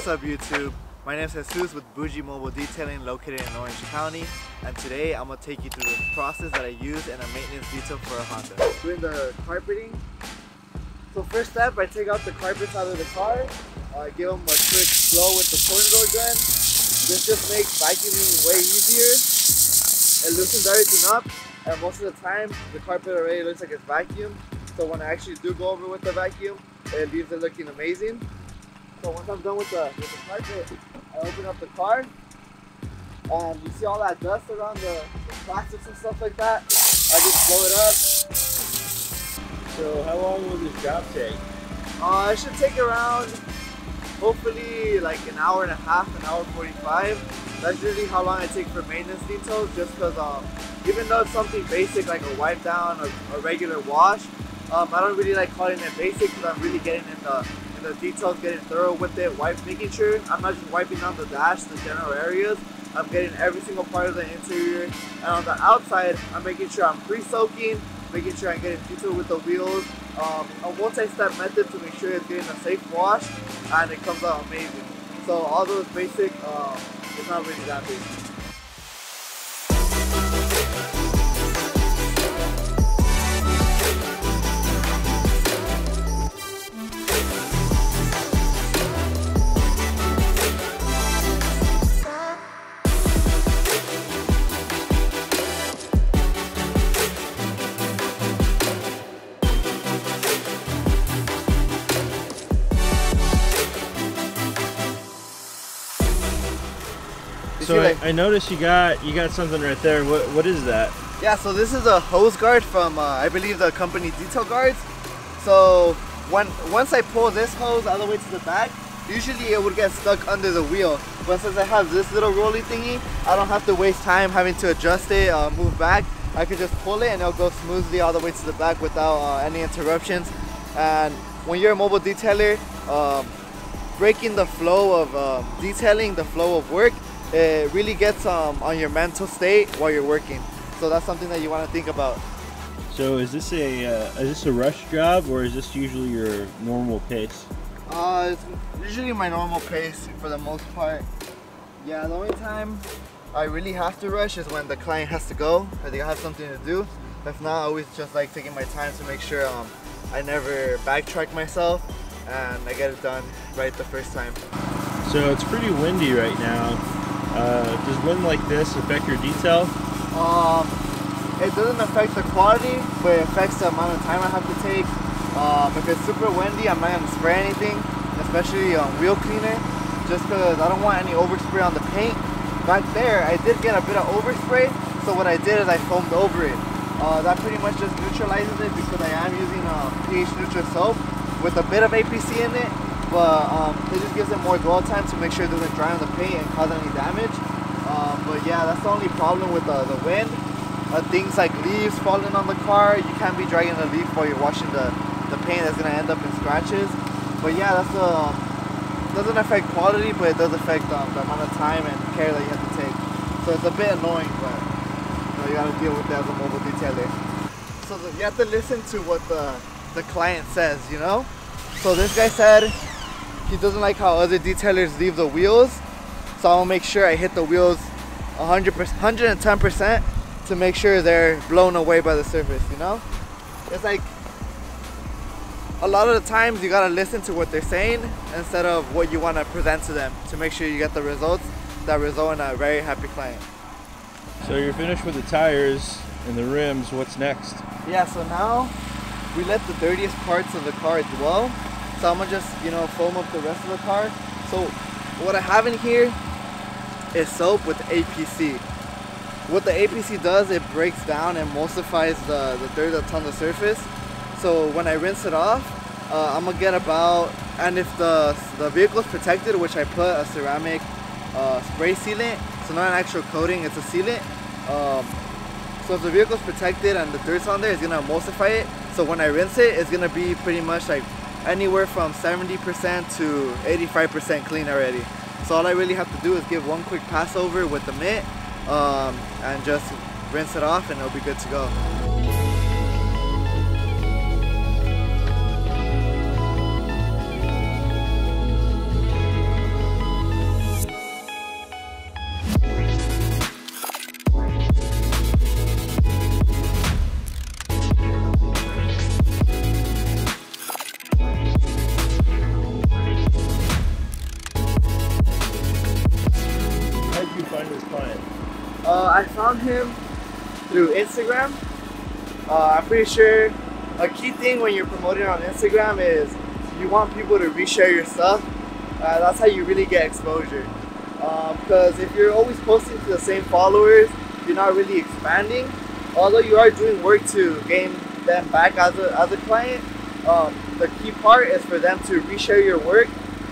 What's up YouTube? My name is Jesus with Boujee Mobile Detailing located in Orange County, and today I'm going to take you through the process that I use in a maintenance detail for a Honda. Doing the carpeting. So first step, I take out the carpets out of the car. I give them a quick blow with the tornado gun. This just makes vacuuming way easier. It loosens everything up, and most of the time the carpet already looks like it's vacuumed. So when I actually do go over with the vacuum, it leaves it looking amazing. So once I'm done with the carpet, I open up the car, and you see all that dust around the plastics and stuff like that. I just blow it up. So how long will this job take? It should take around, hopefully, like an hour and a half, an hour 45. That's usually how long I take for maintenance details, just because even though it's something basic like a wipe down or a regular wash, I don't really like calling it basic because I'm really getting in the details, getting thorough with it, making sure I'm not just wiping down the dash, the general areas. I'm getting every single part of the interior, and on the outside, I'm making sure I'm pre-soaking, making sure I'm getting detailed with the wheels. A multi-step method to make sure it's getting a safe wash, and it comes out amazing. So all those basic, it's not really that basic. So I noticed you got something right there. What is that? Yeah, so this is a hose guard from I believe the company Detail Guards. So once I pull this hose all the way to the back, usually it would get stuck under the wheel. But since I have this little rolly thingy, I don't have to waste time having to adjust it, move back. I could just pull it and it'll go smoothly all the way to the back without any interruptions. And when you're a mobile detailer, breaking the flow of detailing, the flow of work, it really gets on your mental state while you're working. So that's something that you want to think about. So is this a rush job, or is this usually your normal pace? It's usually my normal pace for the most part. Yeah, the only time I really have to rush is when the client has to go, or they have something to do. If not, I always just like taking my time to make sure I never backtrack myself and I get it done right the first time. So it's pretty windy right now. Does wind like this affect your detail? It doesn't affect the quality, but it affects the amount of time I have to take. If it's super windy, I'm not going to spray anything, especially wheel cleaner, just because I don't want any overspray on the paint. Back there, I did get a bit of overspray, so what I did is I foamed over it. That pretty much just neutralizes it because I am using pH neutral soap with a bit of APC in it. But it just gives it more dwell time to make sure it doesn't dry on the paint and cause any damage. But yeah, that's the only problem with the wind. Things like leaves falling on the car, you can't be dragging a leaf while you're washing the paint. That's going to end up in scratches. But yeah, that's doesn't affect quality, but it does affect the amount of time and care that you have to take. So it's a bit annoying, but you got to deal with that as a mobile detailer. So you have to listen to what the client says, you know? So this guy said he doesn't like how other detailers leave the wheels, so I'll make sure I hit the wheels 100%, 110% to make sure they're blown away by the surface, you know? It's like a lot of the times you gotta listen to what they're saying instead of what you want to present to them to make sure you get the results that result in a very happy client. So you're finished with the tires and the rims. What's next? Yeah, so now we let the dirtiest parts of the car dwell. So I'm gonna just, foam up the rest of the car. So what I have in here is soap with APC. What the APC does, it breaks down and emulsifies the dirt that's on the surface. So when I rinse it off, I'm gonna get about, and if the vehicle's protected, which I put a ceramic spray sealant, so not an actual coating, it's a sealant. So if the vehicle's protected and the dirt's on there, it's gonna emulsify it. So when I rinse it, it's gonna be pretty much like anywhere from 70% to 85% clean already. So all I really have to do is give one quick pass over with the mitt and just rinse it off, and it'll be good to go. I found him through Instagram. I'm pretty sure a key thing when you're promoting on Instagram is you want people to reshare your stuff. That's how you really get exposure. Because if you're always posting to the same followers, you're not really expanding. Although you are doing work to gain them back as a client, the key part is for them to reshare your work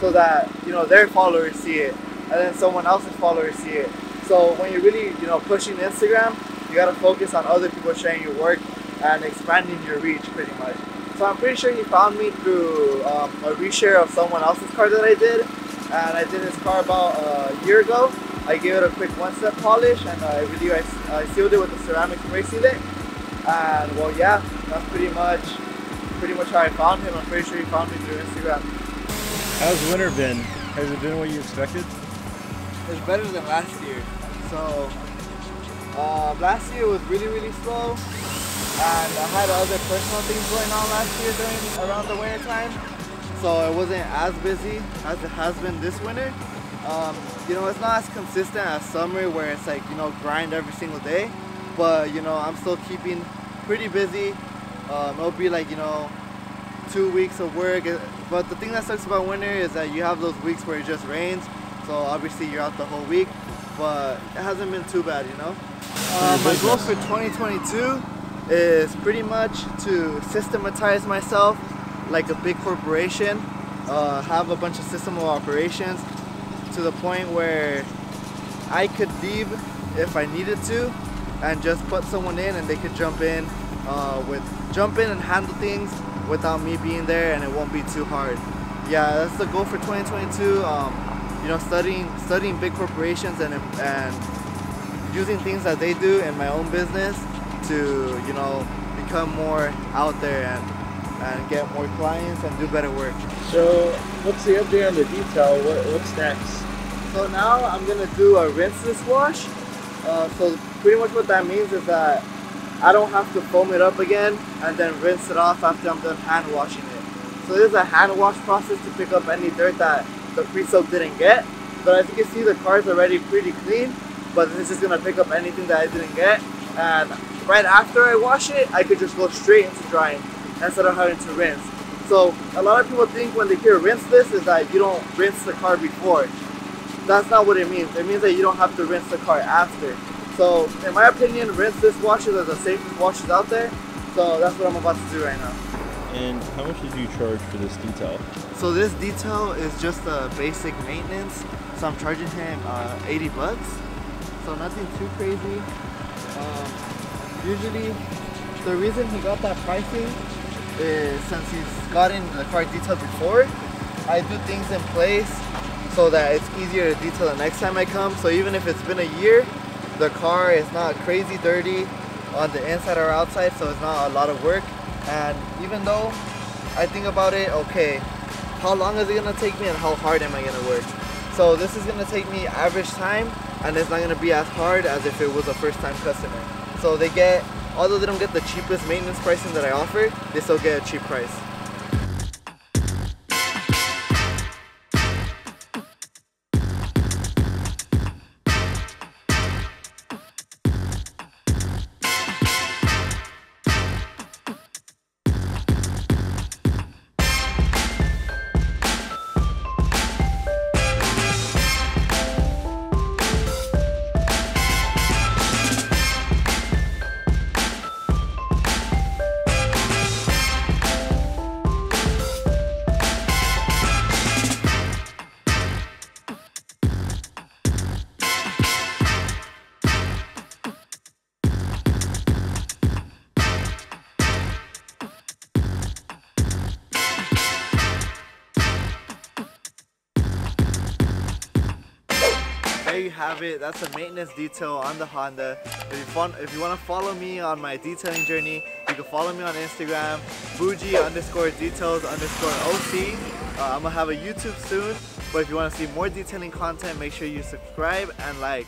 so that their followers see it, and then someone else's followers see it. So when you're really pushing Instagram, you gotta focus on other people sharing your work and expanding your reach pretty much. So I'm pretty sure he found me through a reshare of someone else's car that I did, and I did his car about a year ago. I gave it a quick one-step polish, and I sealed it with a ceramic spray sealant. And well, yeah, that's pretty much how I found him. I'm pretty sure he found me through Instagram. How's winter been? Has it been what you expected? It's better than last year. So last year was really slow, and I had other personal things going on last year around the winter time, so it wasn't as busy as it has been this winter. It's not as consistent as summer where it's like grind every single day, but I'm still keeping pretty busy. It'll be like 2 weeks of work, but the thing that sucks about winter is that you have those weeks where it just rains, so obviously you're out the whole week, but it hasn't been too bad. My goal for 2022 is pretty much to systematize myself like a big corporation, have a bunch of system of operations to the point where I could leave if I needed to and just put someone in and they could jump in and handle things without me being there, and it won't be too hard. Yeah, that's the goal for 2022. Studying big corporations and using things that they do in my own business to become more out there and get more clients and do better work. So what's the update on the detail? What's next? So now I'm gonna do a rinseless wash. So pretty much what that means is that I don't have to foam it up again and then rinse it off after I'm done hand washing it. So this is a hand wash process to pick up any dirt that the pre-soak didn't get. But as you can see, the car is already pretty clean, but this is gonna pick up anything that I didn't get. And right after I wash it, I could just go straight into drying instead of having to rinse. So a lot of people think when they hear rinseless is that you don't rinse the car before. That's not what it means. It means that you don't have to rinse the car after. So in my opinion, rinseless washes are the safest washes out there. So that's what I'm about to do right now. And how much did you charge for this detail? So this detail is just a basic maintenance. So I'm charging him 80 bucks. So nothing too crazy. Usually the reason he got that pricing is since he's gotten the car detailed before, I do things in place so that it's easier to detail the next time I come. So even if it's been a year, the car is not crazy dirty on the inside or outside, so it's not a lot of work. And even though I think about it, okay, how long is it gonna take me and how hard am I gonna work? So this is gonna take me average time, and it's not gonna be as hard as if it was a first time customer. So they get, although they don't get the cheapest maintenance pricing that I offer, they still get a cheap price. There you have it. That's a maintenance detail on the Honda. If you want to follow me on my detailing journey, you can follow me on Instagram, Boujee_details_OC. I'm gonna have a YouTube soon, but if you want to see more detailing content, make sure you subscribe and like.